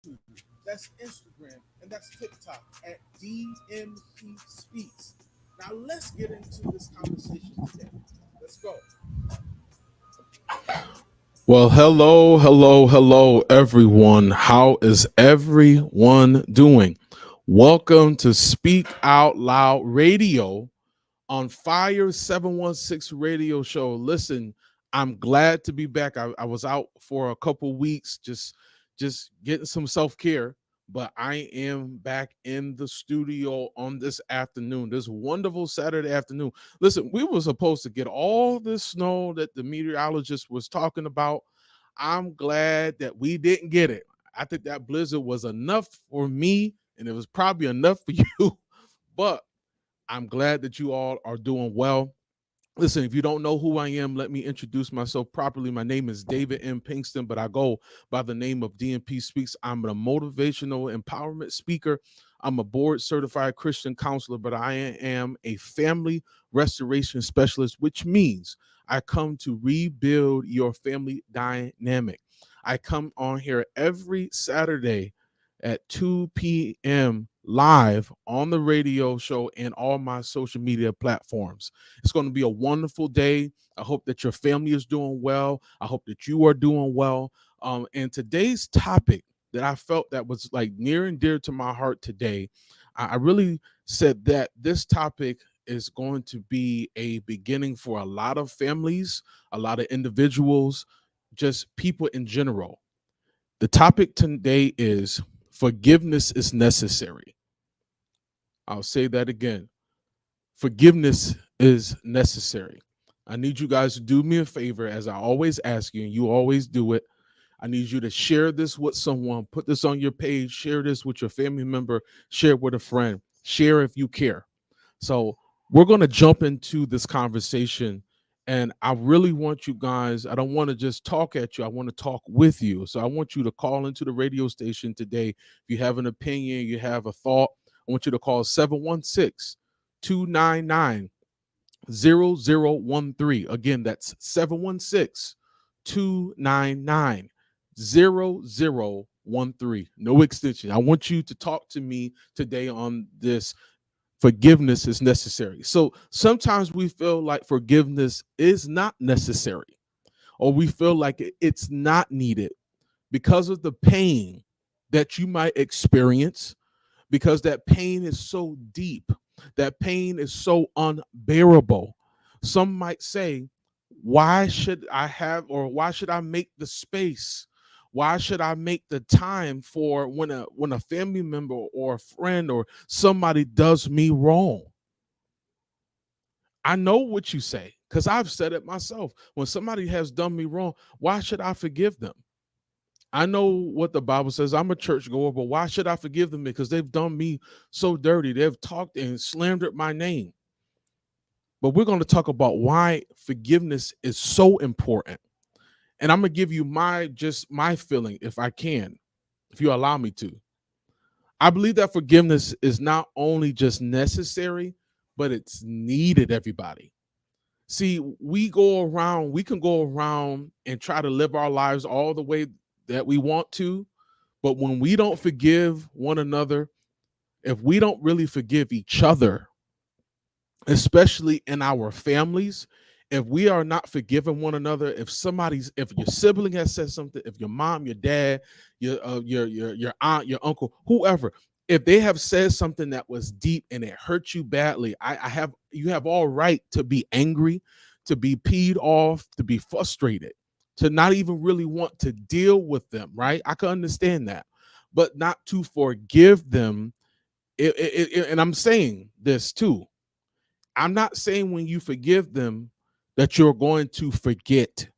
YouTube, that's Instagram, and that's TikTok at DMP Speaks. Now let's get into this conversation today. Let's go. Well, hello, hello, hello, everyone. How is everyone doing? Welcome to Speak Out Loud Radio on Fire 716 radio show. Listen, I'm glad to be back. I was out for a couple weeks just getting some self-care, but I am back in the studio on this afternoon, this wonderful Saturday afternoon. Listen, we were supposed to get all this snow that the meteorologist was talking about. I'm glad that we didn't get it. I think that blizzard was enough for me, and it was probably enough for you. But I'm glad that you all are doing well. Listen, if you don't know who I am, let me introduce myself properly. My name is David M. Pinkston, but I go by the name of DMP Speaks. I'm a motivational empowerment speaker. I'm a board certified Christian counselor, but I am a family restoration specialist, which means I come to rebuild your family dynamic. I come on here every Saturday at 2 p.m. live on the radio show and all my social media platforms. It's going to be a wonderful day. I hope that your family is doing well. I hope that you are doing well. And today's topic that I felt that was like near and dear to my heart today, I really said that this topic is going to be a beginning for a lot of families, a lot of individuals, just people in general. The topic today is forgiveness is necessary. I'll say that again. Forgiveness is necessary. I need you guys to do me a favor, as I always ask you, and you always do it. I need you to share this with someone, put this on your page, share this with your family member, share it with a friend, share if you care. So, we're going to jump into this conversation. And I really want you guys, I don't want to just talk at you. I want to talk with you. So I want you to call into the radio station today. If you have an opinion, you have a thought, I want you to call 716 299 0013. Again, that's 716 299 0013. No extension. I want you to talk to me today on this. Forgiveness is necessary. So sometimes we feel like forgiveness is not necessary, or we feel like it's not needed because of the pain that you might experience, because that pain is so deep, that pain is so unbearable. Some might say, why should I have, or why should I make the space? Why should I make the time for when a family member or a friend or somebody does me wrong? I know what you say because I've said it myself. When somebody has done me wrong, why should I forgive them? I know what the Bible says. I'm a churchgoer, but why should I forgive them? Because they've done me so dirty. They've talked and slandered my name. But we're going to talk about why forgiveness is so important. And I'm going to give you my feeling, if I can, if you allow me to. I believe that forgiveness is not only just necessary, but it's needed, everybody. See, we can go around and try to live our lives all the way that we want to. But when we don't forgive one another, if we don't really forgive each other, especially in our families, if we are not forgiving one another, if your sibling has said something, if your mom, your dad, your aunt, your uncle, whoever, if they have said something that was deep and it hurt you badly, you have all right to be angry, to be peed off, to be frustrated, to not even really want to deal with them, right? I can understand that, but not to forgive them. And I'm saying this too, I'm not saying when you forgive them that you're going to forget.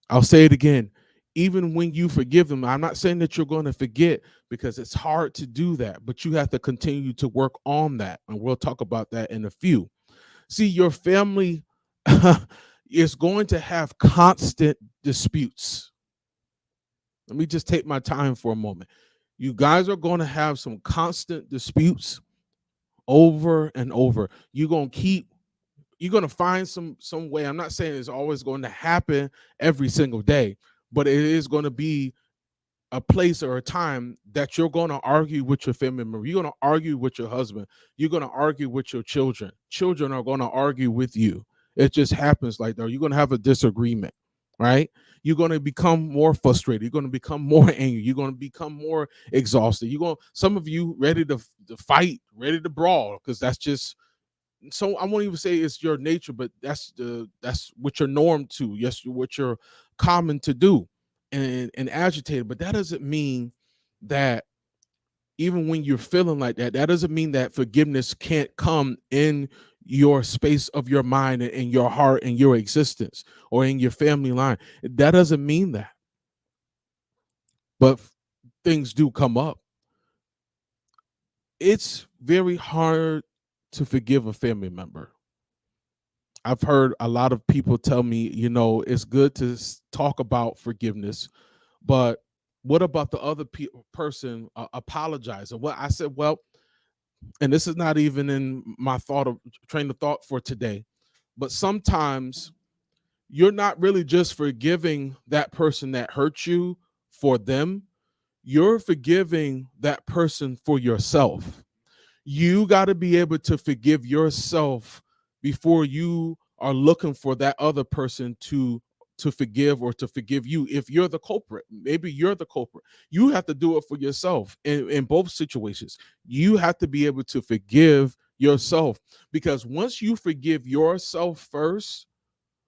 I'll say it again. Even when you forgive them, I'm not saying that you're going to forget, because it's hard to do that, but you have to continue to work on that. And we'll talk about that in a few. See, your family is going to have constant disputes. Let me just take my time for a moment. You guys are going to have some constant disputes over and over. You're going to find some way. I'm not saying it's always going to happen every single day, but it is going to be a place or a time that you're going to argue with your family member. You're going to argue with your husband. You're going to argue with your children. Children are going to argue with you. It just happens like that. You're going to have a disagreement, right? You're going to become more frustrated. You're going to become more angry. You're going to become more exhausted. You're going, some of you ready to fight, ready to brawl, because that's just, so I won't even say it's your nature, but that's what you're normed to. Yes, what you're common to do, and agitated. But that doesn't mean that even when you're feeling like that, that doesn't mean that forgiveness can't come in your space of your mind and in your heart and your existence or in your family line. That doesn't mean that. But things do come up. It's very hard to forgive a family member. I've heard a lot of people tell me, it's good to talk about forgiveness, but what about the other person apologizing? Well, I said, well, and this is not even in my train of thought for today, but sometimes you're not really just forgiving that person that hurt you for them. You're forgiving that person for yourself. You got to be able to forgive yourself before you are looking for that other person to forgive or to forgive you. If you're the culprit, maybe you're the culprit, you have to do it for yourself. In both situations, you have to be able to forgive yourself, because once you forgive yourself first,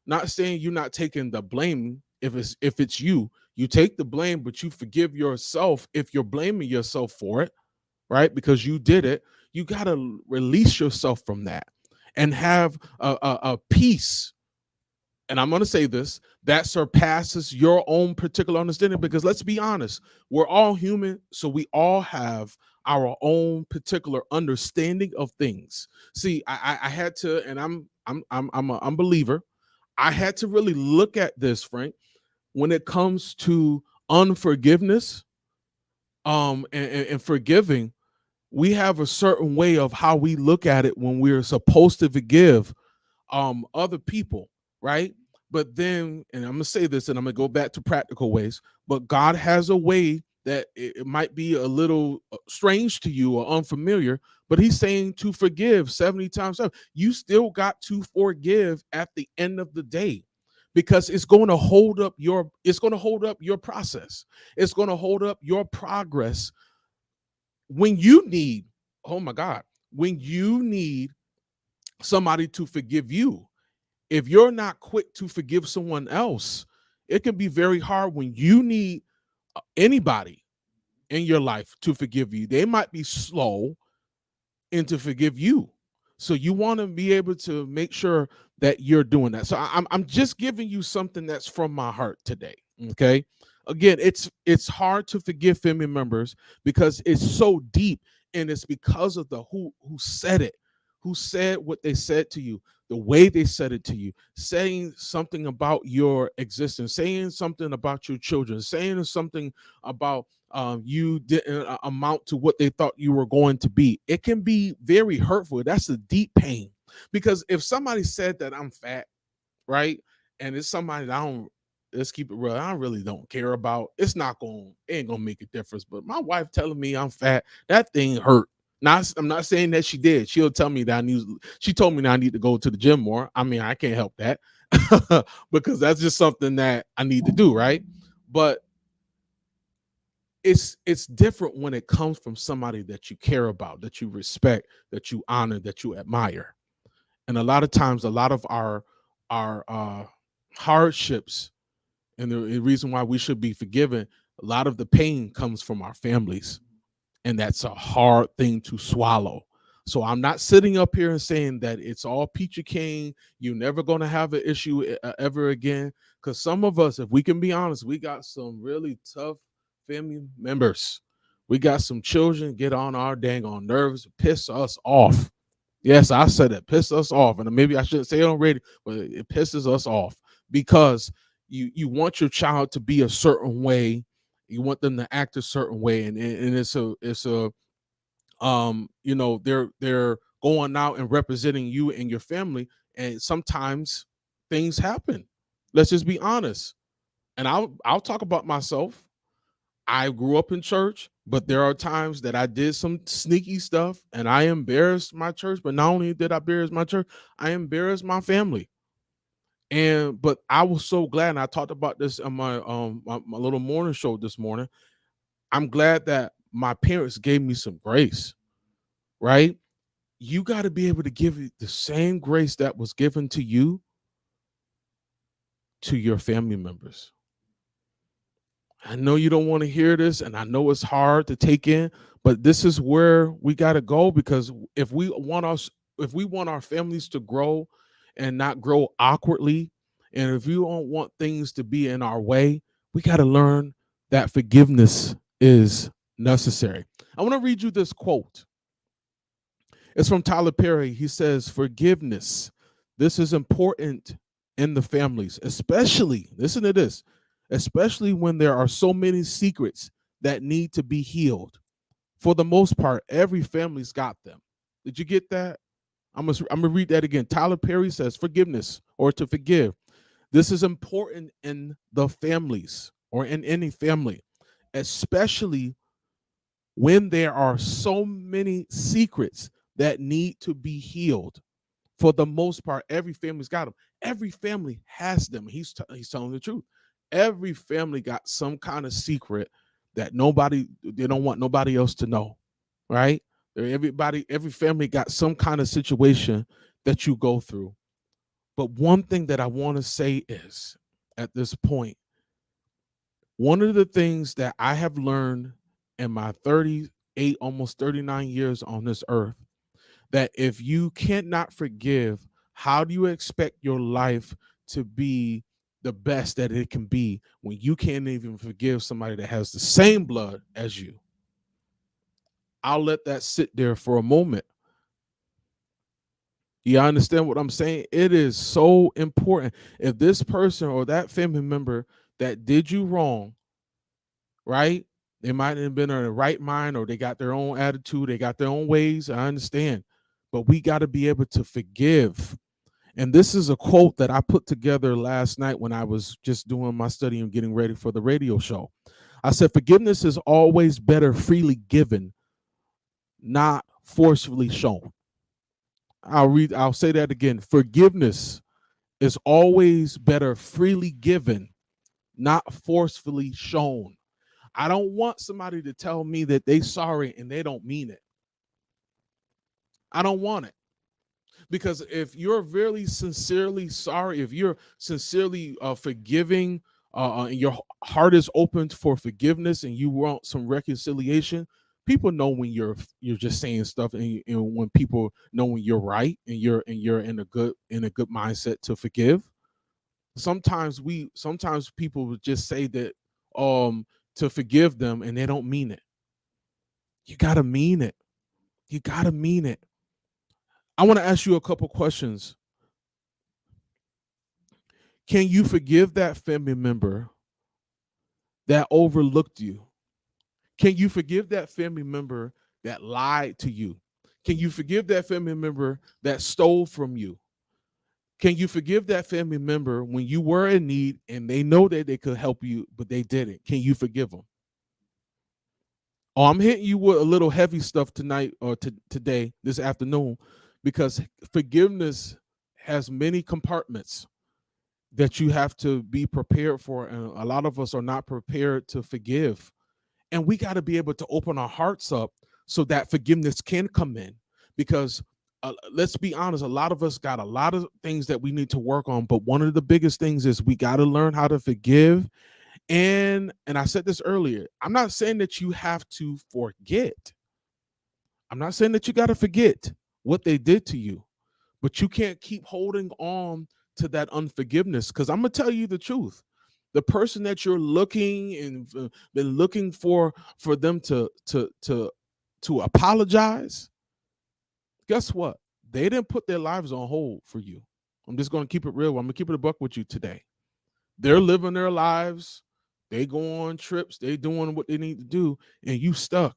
not saying you're not taking the blame. If it's you take the blame, but you forgive yourself. If you're blaming yourself for it, right, because you did it, you got to release yourself from that and have a peace. And I'm going to say this, that surpasses your own particular understanding, because let's be honest, we're all human, so we all have our own particular understanding of things. See, I had to, and I'm an unbeliever. I had to really look at this, Frank, when it comes to unforgiveness, and forgiving. We have a certain way of how we look at it when we're supposed to forgive other people, right? But then, and I'm gonna say this, and I'm gonna go back to practical ways, but God has a way that it might be a little strange to you or unfamiliar, but he's saying to forgive 70 times 7. You still got to forgive at the end of the day, because it's going to hold up your process. It's going to hold up your progress when you need, oh my God, when you need somebody to forgive you. If you're not quick to forgive someone else, it can be very hard when you need anybody in your life to forgive you. They might be slow and to forgive you. So you want to be able to make sure that you're doing that. So I'm just giving you something that's from my heart today. Okay. Again, it's hard to forgive family members because it's so deep, and it's because of the who said it, who said what they said to you, the way they said it to you, saying something about your existence, saying something about your children, saying something about you didn't amount to what they thought you were going to be. It can be very hurtful. That's a deep pain, because if somebody said that I'm fat, right, and it's somebody that I don't, let's keep it real, I really don't care about, it ain't gonna make a difference. But my wife telling me I'm fat, that thing hurt. I'm not saying that she did. She'll tell me that she told me that I need to go to the gym more. I mean, I can't help that because that's just something that I need to do, right? But it's different when it comes from somebody that you care about, that you respect, that you honor, that you admire. And a lot of times, a lot of our hardships, and the reason why we should be forgiven, a lot of the pain comes from our families, and that's a hard thing to swallow. So I'm not sitting up here and saying that it's all peachy keen, you're never going to have an issue ever again, because some of us, if we can be honest, we got some really tough family members. We got some children get on our dang on nerves, piss us off. Yes, I said it, piss us off. And maybe I shouldn't say it on radio, but it pisses us off because you want your child to be a certain way, you want them to act a certain way, and it's a they're going out and representing you and your family, and sometimes things happen. Let's just be honest. And I'll talk about myself. I grew up in church, but there are times that I did some sneaky stuff and I embarrassed my church. But not only did I embarrass my church, I embarrassed my family. And but I was so glad, and I talked about this on my little morning show this morning. I'm glad that my parents gave me some grace, right? You got to be able to give the same grace that was given to you to your family members. I know you don't want to hear this, and I know it's hard to take in, but this is where we got to go, because if we want our families to grow and not grow awkwardly, and if you don't want things to be in our way, we got to learn that forgiveness is necessary. I want to read you this quote. It's from Tyler Perry. He says, "Forgiveness. This is important in the families, especially, listen to this, especially when there are so many secrets that need to be healed. For the most part, every family's got them." Did you get that? I'm gonna read that again. Tyler Perry says, "Forgiveness, or to forgive. This is important in the families or in any family, especially when there are so many secrets that need to be healed. For the most part, every family's got them. Every family has them." He's telling the truth. Every family got some kind of secret that they don't want nobody else to know, right? Every family got some kind of situation that you go through. But one thing that I want to say is, at this point, one of the things that I have learned in my 38, almost 39 years on this earth, that if you cannot forgive, how do you expect your life to be the best that it can be when you can't even forgive somebody that has the same blood as you? I'll let that sit there for a moment. You understand what I'm saying? It is so important. If this person or that family member that did you wrong, right? They might have been in the right mind, or they got their own attitude, they got their own ways. I understand. But we got to be able to forgive. And this is a quote that I put together last night when I was just doing my study and getting ready for the radio show. I said, "Forgiveness is always better freely given, not forcefully shown." I'll say that again. Forgiveness is always better freely given, not forcefully shown. I don't want somebody to tell me that they sorry and they don't mean it. I don't want it. Because if you're really sincerely sorry, if you're sincerely forgiving, and your heart is open for forgiveness, and you want some reconciliation, people know when you're just saying stuff, and when people know when you're right, and you're in a good mindset to forgive. Sometimes people would just say that to forgive them, and they don't mean it. You gotta mean it. You gotta mean it. I want to ask you a couple questions. Can you forgive that family member that overlooked you? Can you forgive that family member that lied to you? Can you forgive that family member that stole from you? Can you forgive that family member when you were in need and they know that they could help you, but they didn't? Can you forgive them? Oh, I'm hitting you with a little heavy stuff tonight, or today, this afternoon, because forgiveness has many compartments that you have to be prepared for. And a lot of us are not prepared to forgive. And we got to be able to open our hearts up so that forgiveness can come in. Because let's be honest, a lot of us got a lot of things that we need to work on. But one of the biggest things is we got to learn how to forgive. And I said this earlier, I'm not saying that you have to forget. I'm not saying that you got to forget what they did to you, but you can't keep holding on to that unforgiveness. Because I'm gonna tell you the truth, the person that you're looking and been looking for them to apologize, guess what? They didn't put their lives on hold for you. I'm just gonna keep it real. I'm gonna keep it a buck with you today. They're living their lives. They go on trips. They doing what they need to do, and you stuck.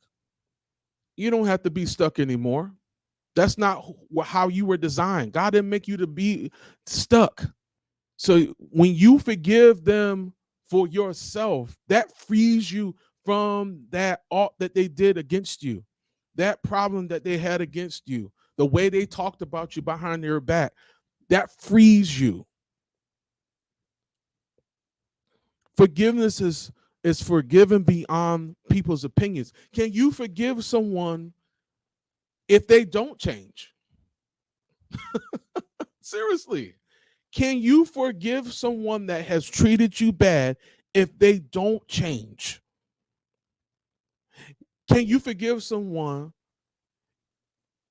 You don't have to be stuck anymore. That's not how you were designed. God didn't make you to be stuck. So when you forgive them for yourself, that frees you from that ought that they did against you, that problem that they had against you, the way they talked about you behind your back. That frees you. Forgiveness is forgiving beyond people's opinions. Can you forgive someone if they don't change? Seriously. Can you forgive someone that has treated you bad if they don't change? Can you forgive someone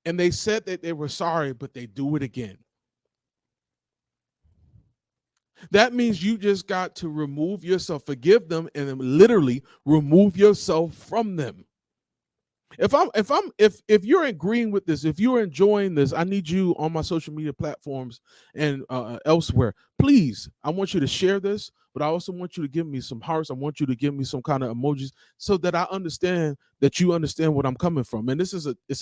and they said that they were sorry, but they do it again? That means you just got to remove yourself, forgive them, and then literally remove yourself from them. If you're agreeing with this, if you're enjoying this, I need you on my social media platforms and elsewhere. Please, I want you to share this, but I also want you to give me some hearts. I want you to give me some kind of emojis so that I understand that you understand what I'm coming from. And it's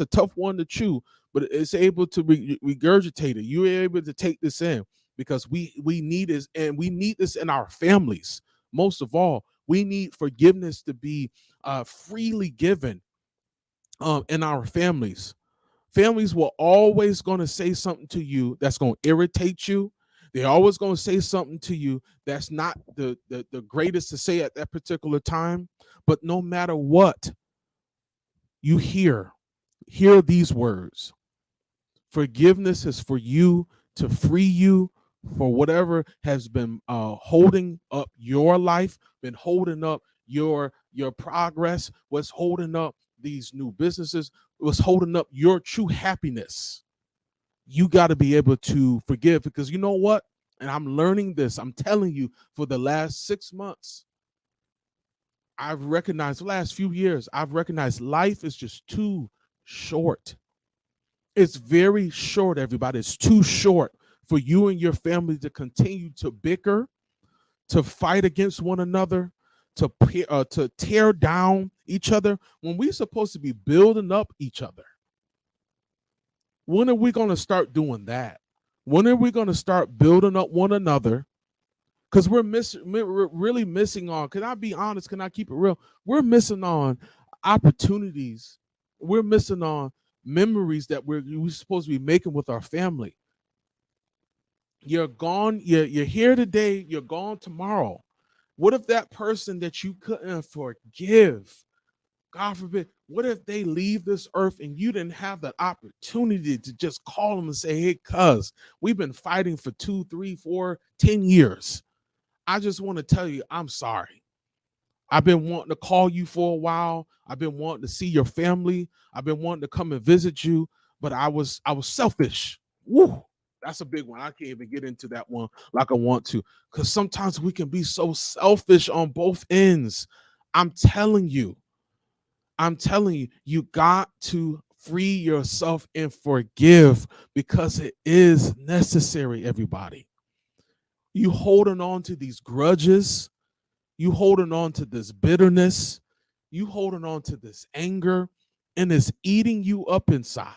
a tough one to chew, but it's able to regurgitate it. You're able to take this in because we need this, and we need this in our families. Most of all, we need forgiveness to be freely given in our families. Families were always going to say something to you that's going to irritate you. They're always going to say something to you that's not the greatest to say at that particular time. But no matter what you hear these words. Forgiveness is for you to free you for whatever has been holding up your life, been holding up your progress, what's holding up these new businesses, what's holding up your true happiness. You got to be able to forgive, because you know what? And I'm learning this. I'm telling you, for the last 6 months, I've recognized, the last few years, I've recognized life is just too short. It's very short, everybody. It's too short for you and your family to continue to bicker, to fight against one another, to tear down each other when we're supposed to be building up each other. When are we going to start doing that? When are we going to start building up one another? Because we're really missing on. Can I be honest? Can I keep it real? We're missing on opportunities. We're missing on memories that we're supposed to be making with our family. You're gone. You're here today. You're gone tomorrow. What if that person that you couldn't forgive, God forbid, what if they leave this earth and you didn't have that opportunity to just call them and say, hey, cuz, we've been fighting for 2, 3, 4, 10 years. I just want to tell you, I'm sorry. I've been wanting to call you for a while. I've been wanting to see your family. I've been wanting to come and visit you, but I was selfish. Woo, that's a big one. I can't even get into that one like I want to, because sometimes we can be so selfish on both ends. I'm telling you, you got to free yourself and forgive, because it is necessary, everybody. You holding on to these grudges, you holding on to this bitterness, you holding on to this anger, and it's eating you up inside.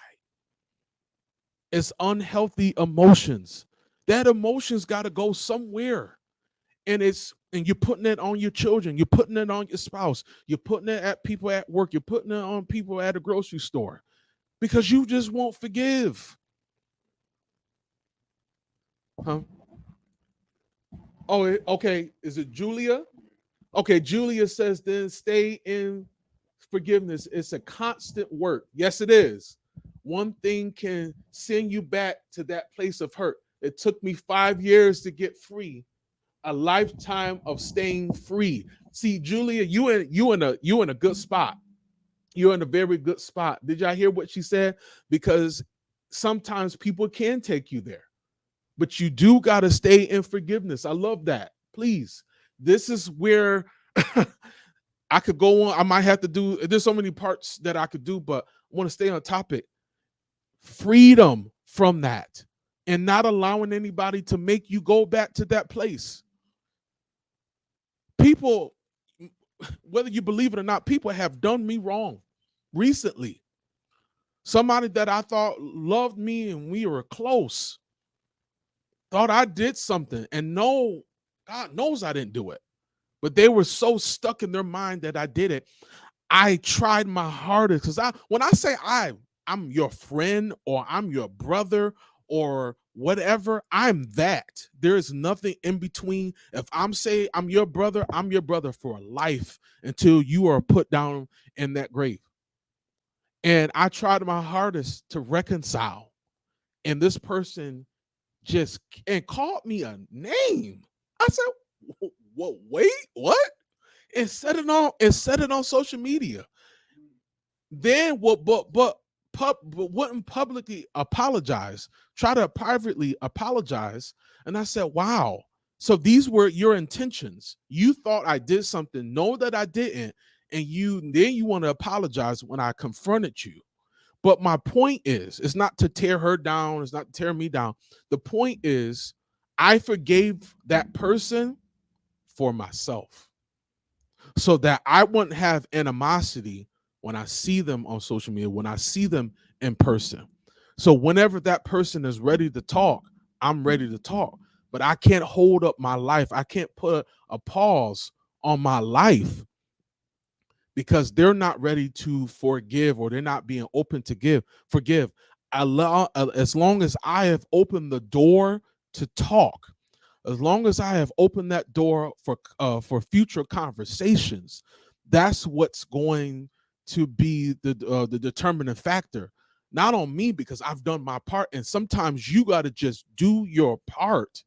It's unhealthy emotions. That emotions got to go somewhere. And you're putting it on your children, you're putting it on your spouse, you're putting it at people at work, you're putting it on people at a grocery store, because you just won't forgive. Huh? Oh, okay. Is it Julia? Okay, Julia says then stay in forgiveness. It's a constant work. Yes, it is. One thing can send you back to that place of hurt. It took me 5 years to get free, a lifetime of staying free. See, Julia, you in a good spot. You're in a very good spot. Did y'all hear what she said? Because sometimes people can take you there, but you do got to stay in forgiveness. I love that. Please. This is where I could go on. I might have to do, there's so many parts that I could do, but I want to stay on topic. Freedom from that, and not allowing anybody to make you go back to that place. People, whether you believe it or not, people have done me wrong recently. Somebody that I thought loved me and we were close, thought I did something, and no, God knows I didn't do it. but they were so stuck in their mind that I did it. I tried my hardest because when I say I'm your friend or I'm your brother or whatever, I'm that. There is nothing in between. If I'm saying I'm your brother for life until you are put down in that grave. And I tried my hardest to reconcile. And this person just and called me a name. I said, "What? Wait, what?" And said it on social media. Then what? But wouldn't publicly apologize. Try to privately apologize. And I said, "Wow." So these were your intentions. You thought I did something, know that I didn't, and you want to apologize when I confronted you. But my point is, it's not to tear her down, it's not to tear me down. The point is, I forgave that person for myself so that I wouldn't have animosity when I see them on social media, when I see them in person. So whenever that person is ready to talk, I'm ready to talk. But I can't hold up my life. I can't put a pause on my life because they're not ready to forgive or they're not being open to forgive. As long as I have opened the door to talk, as long as I have opened that door for future conversations, that's what's going to be the determining factor. Not on me because I've done my part, and sometimes you got to just do your part.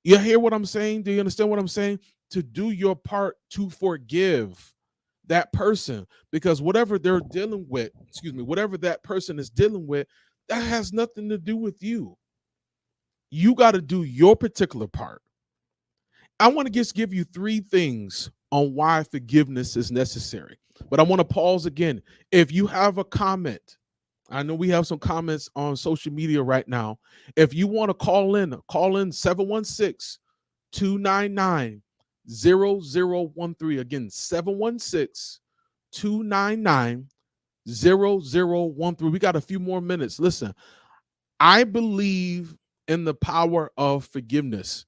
You hear what I'm saying? Do you understand what I'm saying? To do your part to forgive that person, because whatever they're dealing with, whatever that person is dealing with, that has nothing to do with you. You got to do your particular part. I want to just give you three things on why forgiveness is necessary. But I want to pause again. If you have a comment, I know we have some comments on social media right now. If you want to call in 716 299 0013. Again, 716 299 0013. We got a few more minutes. Listen, I believe in the power of forgiveness.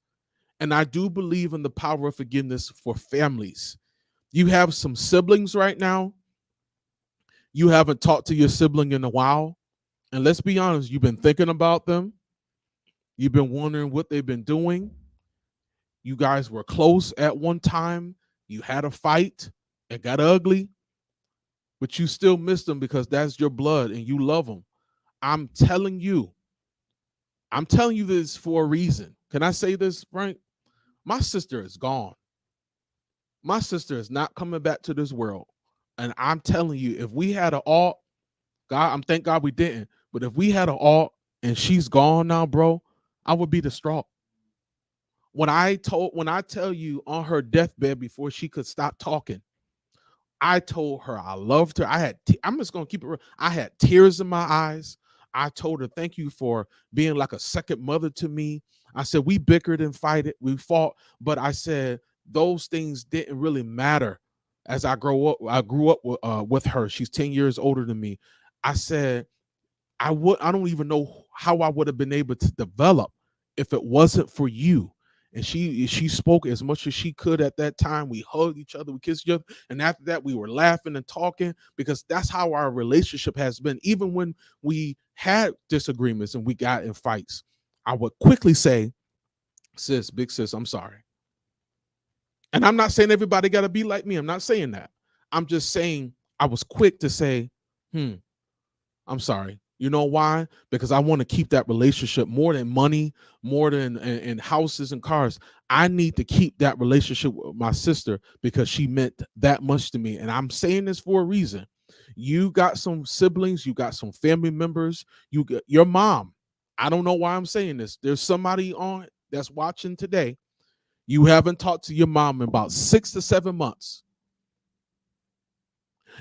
And I do believe in the power of forgiveness for families. You have some siblings right now. You haven't talked to your sibling in a while. And let's be honest, you've been thinking about them. You've been wondering what they've been doing. You guys were close at one time. You had a fight. It got ugly. But you still miss them because that's your blood and you love them. I'm telling you, I'm telling you this for a reason. Can I say this, Frank? My sister is gone. My sister is not coming back to this world. And I'm telling you, if we had an alt, thank God we didn't. But if we had an alt and she's gone now, bro, I would be distraught. When I tell you on her deathbed before she could stop talking, I told her I loved her. I'm just gonna keep it real. I had tears in my eyes. I told her thank you for being like a second mother to me. I said we bickered and we fought, but I said those things didn't really matter. As I grew up with her. She's 10 years older than me. I said I don't even know how I would have been able to develop if it wasn't for you. And she spoke as much as she could at that time. We hugged each other, we kissed each other, and after that we were laughing and talking because that's how our relationship has been. Even when we had disagreements and we got in fights, I would quickly say, "Sis, big sis, I'm sorry." And I'm not saying everybody got to be like me. I'm not saying that. I'm just saying I was quick to say, I'm sorry. You know why? Because I want to keep that relationship more than money, more than in houses and cars. I need to keep that relationship with my sister because she meant that much to me. And I'm saying this for a reason. You got some siblings, you got some family members, you got your mom. I don't know why I'm saying this. There's somebody on that's watching today. You haven't talked to your mom in about 6 to 7 months.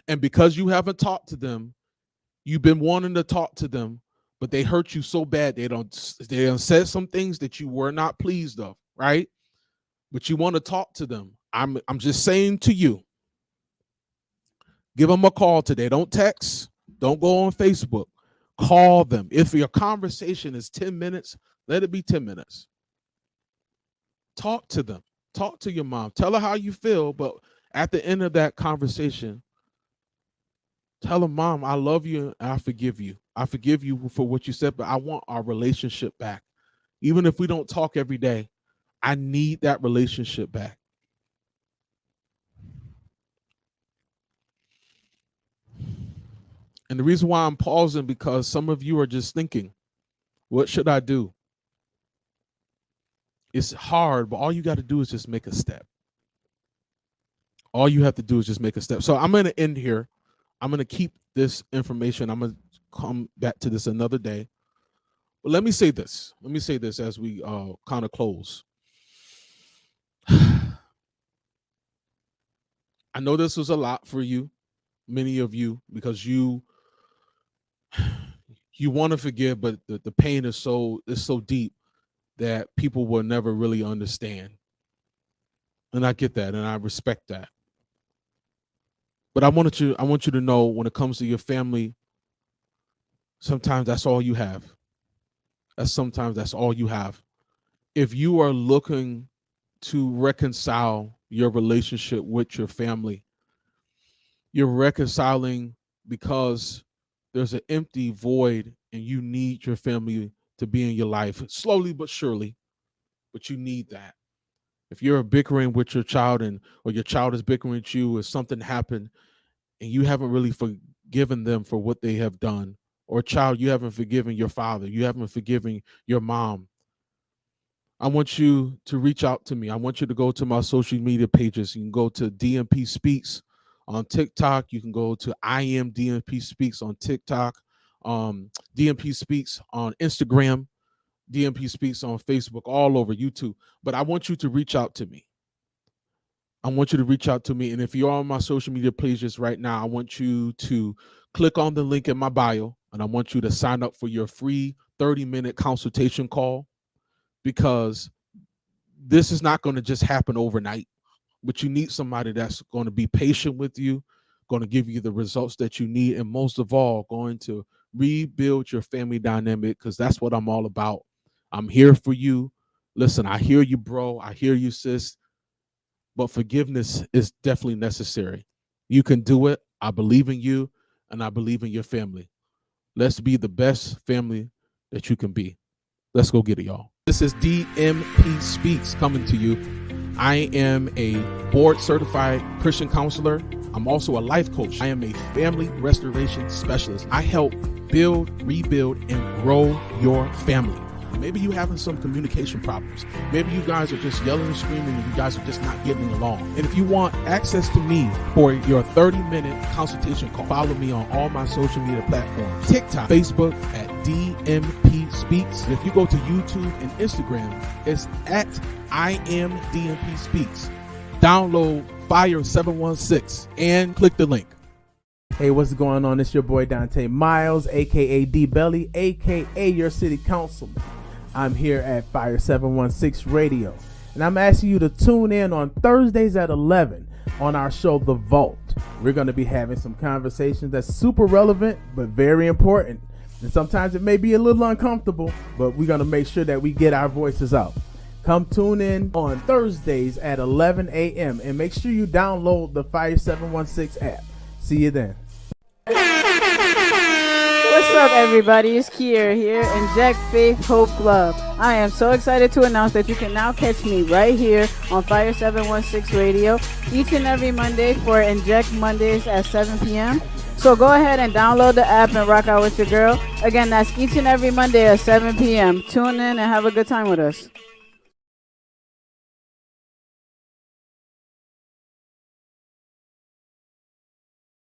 And because you haven't talked to them, you've been wanting to talk to them, but they hurt you so bad they don't said some things that you were not pleased of, right? But you want to talk to them. I'm just saying to you, give them a call today. Don't text. Don't go on Facebook. Call them. If your conversation is 10 minutes, let it be 10 minutes. Talk to them. Talk to your mom. Tell her how you feel, but at the end of that conversation, tell her, Mom, I love you and I forgive you. I forgive you for what you said, but I want our relationship back. Even if we don't talk every day, I need that relationship back. And the reason why I'm pausing, because some of you are just thinking, what should I do? It's hard, but all you got to do is just make a step. All you have to do is just make a step. So I'm going to end here. I'm going to keep this information. I'm going to come back to this another day. But let me say this. Let me say this as we kind of close. I know this was a lot for you, many of you, because you want to forgive, but the pain is so deep that people will never really understand. And I get that, and I respect that. But I want you to know, when it comes to your family, sometimes that's all you have. Sometimes that's all you have. If you are looking to reconcile your relationship with your family, you're reconciling because there's an empty void and you need your family to be in your life, slowly but surely, but you need that. If you're bickering with your child, or your child is bickering with you, if something happened and you haven't really forgiven them for what they have done, or child, you haven't forgiven your father, you haven't forgiven your mom, I want you to reach out to me. I want you to go to my social media pages. You can go to DMP Speaks on TikTok. You can go to I am DMP Speaks on TikTok, DMP Speaks on Instagram, DMP Speaks on Facebook, all over YouTube. But I want you to reach out to me. I want you to reach out to me. And if you're on my social media pages right now, I want you to click on the link in my bio, and I want you to sign up for your free 30-minute consultation call, because this is not going to just happen overnight, but you need somebody that's going to be patient with you, going to give you the results that you need, and most of all, going to rebuild your family dynamic, because that's what I'm all about. I'm here for you. Listen, I hear you, bro. I hear you, sis. But forgiveness is definitely necessary. You can do it. I believe in you, and I believe in your family. Let's be the best family that you can be. Let's go get it, y'all. This is DMP Speaks coming to you. I am a board certified Christian counselor. I'm also a life coach. I am a family restoration specialist. I help build, rebuild, and grow your family. Maybe you're having some communication problems. Maybe you guys are just yelling and screaming and you guys are just not getting along. And if you want access to me for your 30-minute consultation call, follow me on all my social media platforms. TikTok, Facebook at DMP Speaks. And if you go to YouTube and Instagram, it's at I am DMP Speaks. Download Fire 716 and click the link. Hey, what's going on? It's your boy Dante Miles, aka D Belly, aka your city councilman. I'm here at Fire 716 Radio, and I'm asking you to tune in on Thursdays at 11 on our show, The Vault. We're going to be having some conversations that's super relevant, but very important. And sometimes it may be a little uncomfortable, but we're going to make sure that we get our voices out. Come tune in on Thursdays at 11 a.m. and make sure you download the Fire 716 app. See you then. What's up, everybody? It's Kier here, Inject Faith Hope Love. I am so excited to announce that you can now catch me right here on Fire 716 Radio each and every Monday for Inject Mondays at 7 p.m. So go ahead and download the app and rock out with your girl. Again, that's each and every Monday at 7 p.m. Tune in and have a good time with us.